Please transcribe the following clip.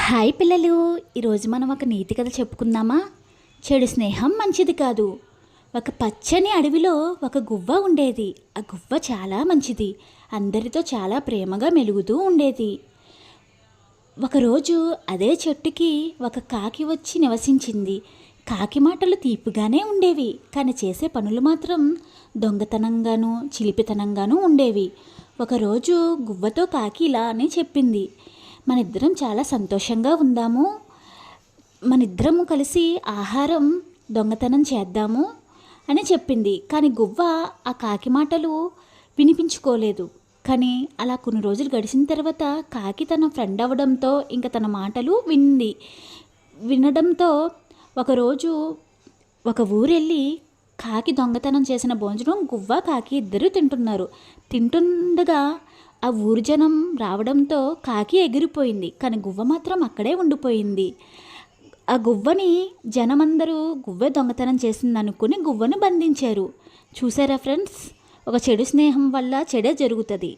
Hi పిల్లలు, ఈరోజు మనం ఒక నీతి కథ చెప్పుకుందామా? చెడు స్నేహం మంచిది కాదు. ఒక పచ్చని అడవిలో ఒక గువ్వ ఉండేది. ఆ గువ్వ చాలా మంచిది, అందరితో చాలా ప్రేమగా మెలుగుతూ ఉండేది. ఒకరోజు అదే చెట్టుకి ఒక కాకి వచ్చి నివసించింది. కాకి మాటలు తీపిగానే ఉండేవి, కానీ చేసే పనులు మాత్రం దొంగతనంగానూ చిలిపితనంగానూ ఉండేవి. ఒకరోజు గువ్వతో కాకి ఇలా అని చెప్పింది: మనిద్దరం చాలా సంతోషంగా ఉందాము, మనిద్దరము కలిసి ఆహారం దొంగతనం చేద్దాము అని చెప్పింది. కానీ గువ్వ ఆ కాకి మాటలు వినిపించుకోలేదు. కానీ అలా కొన్ని రోజులు గడిచిన తర్వాత కాకి తన ఫ్రెండ్ అవ్వడంతో ఇంకా తన మాటలు వినడంతో ఒకరోజు ఒక ఊరెళ్ళి కాకి దొంగతనం చేసిన భోజనం గువ్వ కాకి ఇద్దరు తింటుండగా ఆ ఊరు జనం రావడంతో కాకి ఎగిరిపోయింది, కానీ గువ్వ మాత్రం అక్కడే ఉండిపోయింది. ఆ గువ్వని జనమందరూ గువ్వ దొంగతనం చేసిందనుకుని గువ్వను బంధించారు. చూసారా ఫ్రెండ్స్, ఒక చెడు స్నేహం వల్ల చెడే జరుగుతుంది.